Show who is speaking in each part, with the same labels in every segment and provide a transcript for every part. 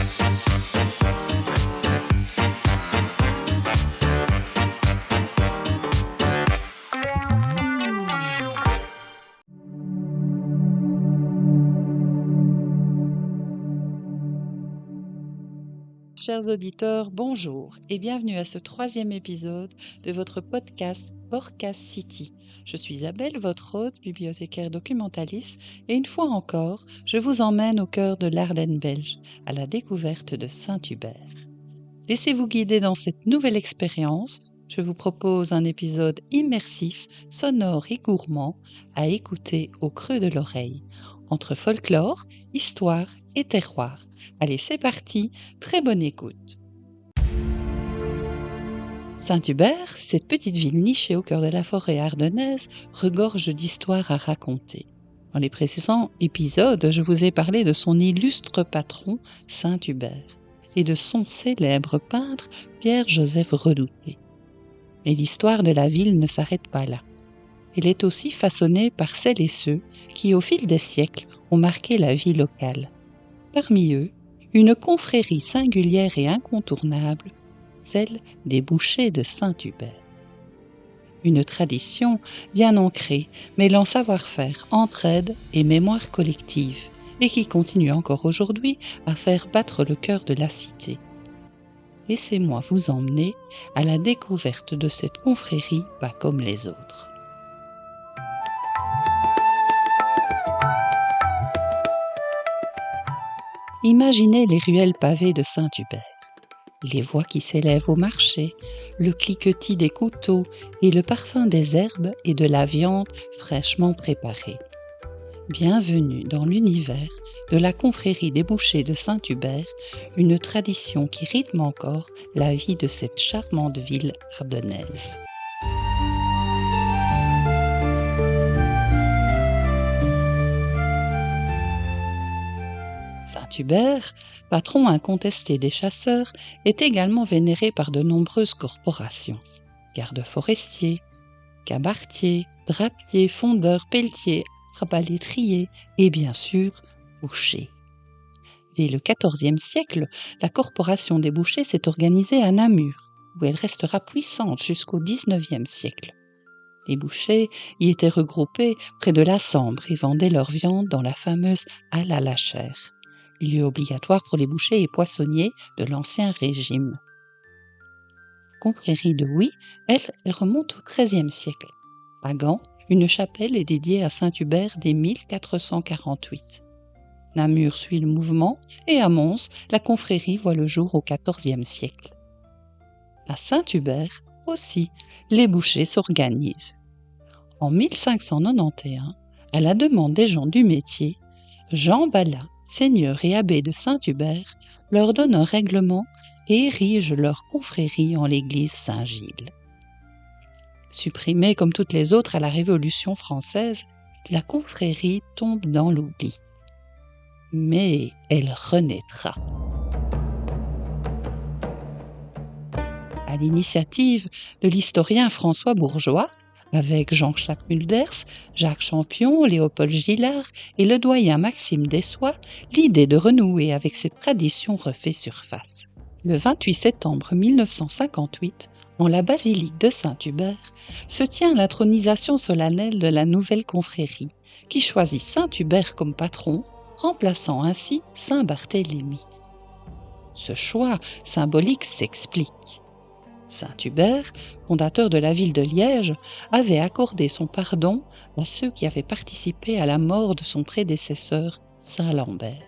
Speaker 1: Chers auditeurs, bonjour et bienvenue à ce 3e épisode de votre podcast Podcast City. Je suis Isabelle, votre hôte, bibliothécaire documentaliste, et une fois encore, je vous emmène au cœur de l'Ardenne belge, à la découverte de Saint-Hubert. Laissez-vous guider dans cette nouvelle expérience. Je vous propose un épisode immersif, sonore et gourmand à écouter au creux de l'oreille, entre folklore, histoire et terroir. Allez, c'est parti, très bonne écoute. Saint-Hubert, cette petite ville nichée au cœur de la forêt ardennaise, regorge d'histoires à raconter. Dans les précédents épisodes, je vous ai parlé de son illustre patron, Saint-Hubert, et de son célèbre peintre, Pierre-Joseph Redouté. Mais l'histoire de la ville ne s'arrête pas là. Elle est aussi façonnée par celles et ceux qui, au fil des siècles, ont marqué la vie locale. Parmi eux, une confrérie singulière et incontournable, celle des bouchers de Saint-Hubert. Une tradition bien ancrée, mêlant savoir-faire, entraide et mémoire collective, et qui continue encore aujourd'hui à faire battre le cœur de la cité. Laissez-moi vous emmener à la découverte de cette confrérie pas comme les autres. Imaginez les ruelles pavées de Saint-Hubert, les voix qui s'élèvent au marché, le cliquetis des couteaux et le parfum des herbes et de la viande fraîchement préparée. Bienvenue dans l'univers de la confrérie des bouchers de Saint-Hubert, une tradition qui rythme encore la vie de cette charmante ville ardennaise. Saint-Hubert, patron incontesté des chasseurs, est également vénéré par de nombreuses corporations. Gardes forestiers, cabaretiers, drapiers, fondeurs, pelletiers, arbalétriers et bien sûr, bouchers. Dès le XIVe siècle, la corporation des bouchers s'est organisée à Namur, où elle restera puissante jusqu'au XIXe siècle. Les bouchers y étaient regroupés près de la Sambre et vendaient leur viande dans la fameuse halle à la chair, lieu obligatoire pour les bouchers et poissonniers de l'Ancien Régime. Confrérie de Huy, elle remonte au XIIIe siècle. À Gand, une chapelle est dédiée à Saint-Hubert dès 1448. Namur suit le mouvement et à Mons, la confrérie voit le jour au XIVe siècle. À Saint-Hubert aussi, les bouchers s'organisent. En 1591, à la demande des gens du métier, Jean Ballat, seigneur et abbé de Saint-Hubert, leur donne un règlement et érige leur confrérie en l'église Saint-Gilles. Supprimée comme toutes les autres à la Révolution française, la confrérie tombe dans l'oubli. Mais elle renaîtra. À l'initiative de l'historien François Bourgeois, avec Jean-Jacques Mulders, Jacques Champion, Léopold Gillard et le doyen Maxime Dessois, l'idée de renouer avec cette tradition refait surface. Le 28 septembre 1958, en la basilique de Saint-Hubert, se tient l'intronisation solennelle de la nouvelle confrérie, qui choisit Saint-Hubert comme patron, remplaçant ainsi Saint-Barthélemy. Ce choix symbolique s'explique. Saint-Hubert, fondateur de la ville de Liège, avait accordé son pardon à ceux qui avaient participé à la mort de son prédécesseur, Saint-Lambert.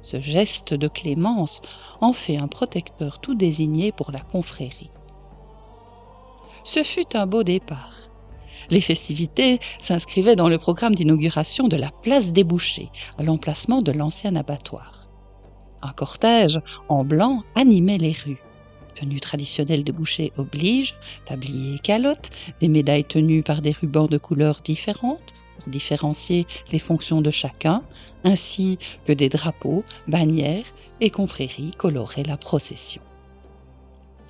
Speaker 1: Ce geste de clémence en fait un protecteur tout désigné pour la confrérie. Ce fut un beau départ. Les festivités s'inscrivaient dans le programme d'inauguration de la place des bouchers, à l'emplacement de l'ancien abattoir. Un cortège en blanc animait les rues. Tenue traditionnelle de boucher oblige, tablier et calotte, des médailles tenues par des rubans de couleurs différentes pour différencier les fonctions de chacun, ainsi que des drapeaux, bannières et confréries coloraient la procession.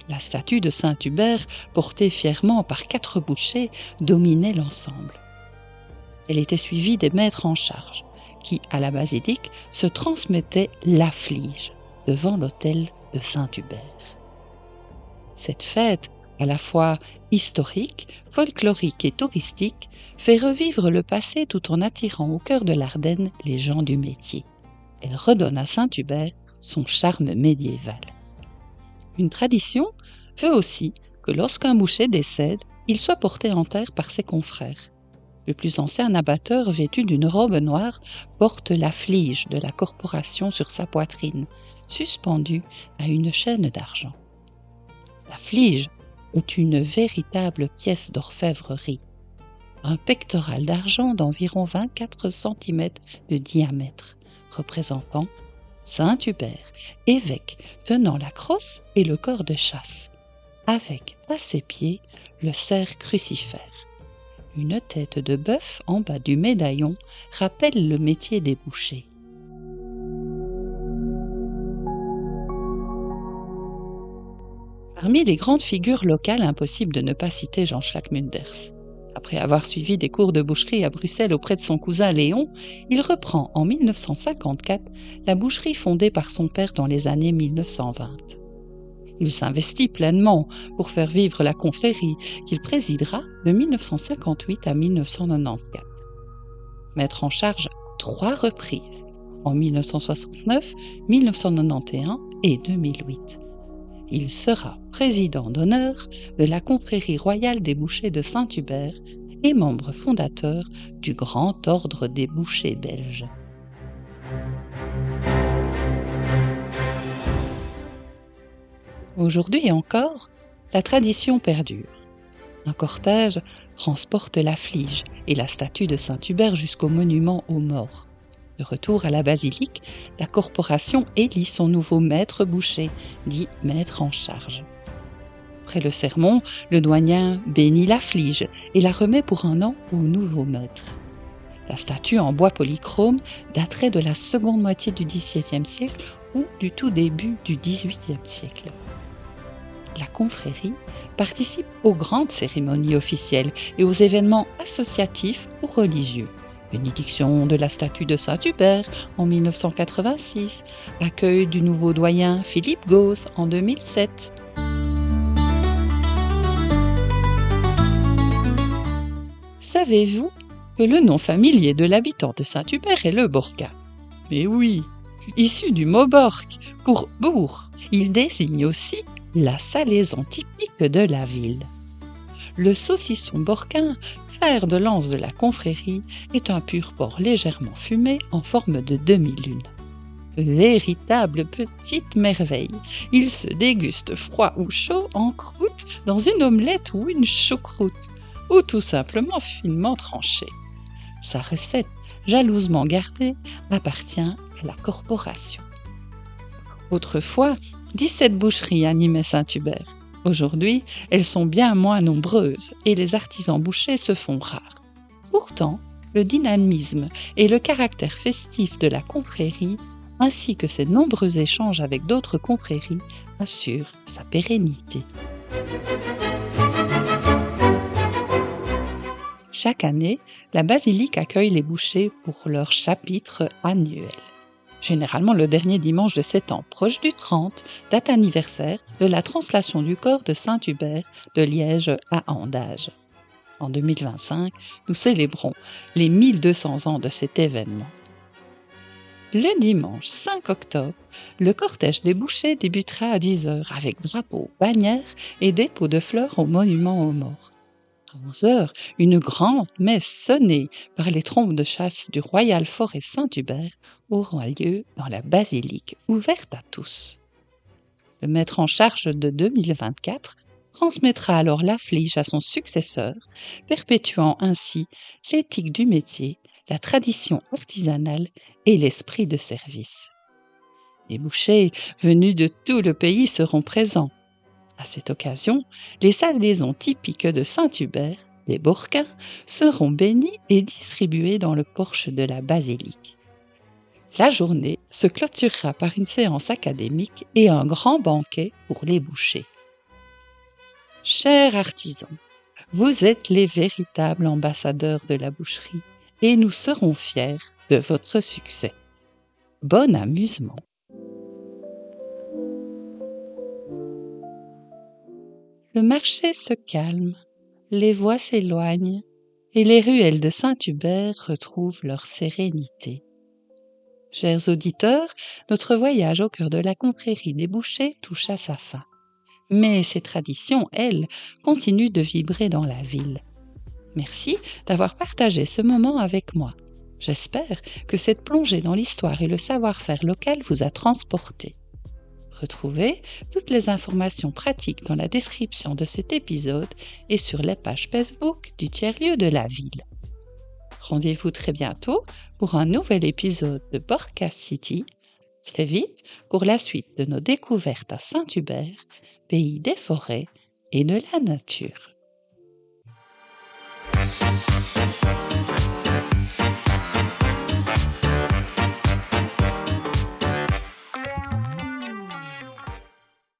Speaker 1: La statue de Saint-Hubert, portée fièrement par 4 bouchers, dominait l'ensemble. Elle était suivie des maîtres en charge, qui, à la basilique, se transmettaient l'afflige, devant l'autel de Saint-Hubert. Cette fête, à la fois historique, folklorique et touristique, fait revivre le passé tout en attirant au cœur de l'Ardenne les gens du métier. Elle redonne à Saint-Hubert son charme médiéval. Une tradition veut aussi que lorsqu'un boucher décède, il soit porté en terre par ses confrères. Le plus ancien abatteur, vêtu d'une robe noire, porte la flige de la corporation sur sa poitrine, suspendue à une chaîne d'argent. La flige est une véritable pièce d'orfèvrerie, un pectoral d'argent d'environ 24 cm de diamètre, représentant Saint-Hubert, évêque tenant la crosse et le corps de chasse, avec à ses pieds le cerf crucifère. Une tête de bœuf en bas du médaillon rappelle le métier des bouchers. Parmi les grandes figures locales, impossible de ne pas citer Jean Schlackmulders. Après avoir suivi des cours de boucherie à Bruxelles auprès de son cousin Léon, il reprend en 1954 la boucherie fondée par son père dans les années 1920. Il s'investit pleinement pour faire vivre la confrérie qu'il présidera de 1958 à 1994. Mettre en charge 3 reprises, en 1969, 1991 et 2008. Il sera président d'honneur de la confrérie royale des bouchers de Saint-Hubert et membre fondateur du Grand Ordre des bouchers belges. Aujourd'hui encore, la tradition perdure. Un cortège transporte la flige et la statue de Saint-Hubert jusqu'au monument aux morts. De retour à la basilique, la corporation élit son nouveau maître boucher, dit maître en charge. Après le sermon, le doyen bénit la flige et la remet pour un an au nouveau maître. La statue en bois polychrome daterait de la seconde moitié du XVIIe siècle ou du tout début du XVIIIe siècle. La confrérie participe aux grandes cérémonies officielles et aux événements associatifs ou religieux. Bénédiction de la statue de Saint-Hubert en 1986, accueil du nouveau doyen Philippe Gauss en 2007. Savez-vous que le nom familier de l'habitant de Saint-Hubert est le Borca? Mais oui, issu du mot bork pour bourg, il désigne aussi la salaison typique de la ville. Le saucisson borquin, fer de lance de la confrérie, est un pur porc légèrement fumé en forme de demi-lune. Véritable petite merveille, il se déguste froid ou chaud en croûte dans une omelette ou une choucroute, ou tout simplement finement tranché. Sa recette, jalousement gardée, appartient à la corporation. Autrefois, 17 boucheries animaient Saint-Hubert. Aujourd'hui, elles sont bien moins nombreuses et les artisans bouchers se font rares. Pourtant, le dynamisme et le caractère festif de la confrérie, ainsi que ses nombreux échanges avec d'autres confréries, assurent sa pérennité. Chaque année, la basilique accueille les bouchers pour leur chapitre annuel. Généralement le dernier dimanche de septembre, proche du 30, date anniversaire de la translation du corps de Saint-Hubert de Liège à Andage. En 2025, nous célébrons les 1200 ans de cet événement. Le dimanche 5 octobre, le cortège des bouchers débutera à 10h avec drapeaux, bannières et dépôt de fleurs au monument aux morts. À 11h, une grande messe sonnée par les trompes de chasse du Royal Forest Saint-Hubert aura lieu dans la basilique, ouverte à tous. Le maître en charge de 2024 transmettra alors la flige à son successeur, perpétuant ainsi l'éthique du métier, la tradition artisanale et l'esprit de service. Les bouchers venus de tout le pays seront présents. À cette occasion, les salaisons typiques de Saint-Hubert, les borquins, seront bénis et distribués dans le porche de la basilique. La journée se clôturera par une séance académique et un grand banquet pour les bouchers. Chers artisans, vous êtes les véritables ambassadeurs de la boucherie et nous serons fiers de votre succès. Bon amusement! le marché se calme, les voix s'éloignent, et les ruelles de Saint-Hubert retrouvent leur sérénité. Chers auditeurs, notre voyage au cœur de la confrérie des bouchers touche à sa fin. Mais ces traditions, elles, continuent de vibrer dans la ville. Merci d'avoir partagé ce moment avec moi. J'espère que cette plongée dans l'histoire et le savoir-faire local vous a transporté. Retrouvez toutes les informations pratiques dans la description de cet épisode et sur les pages Facebook du tiers-lieu de la ville. Rendez-vous très bientôt pour un nouvel épisode de Podcast City, très vite pour la suite de nos découvertes à Saint-Hubert, pays des forêts et de la nature.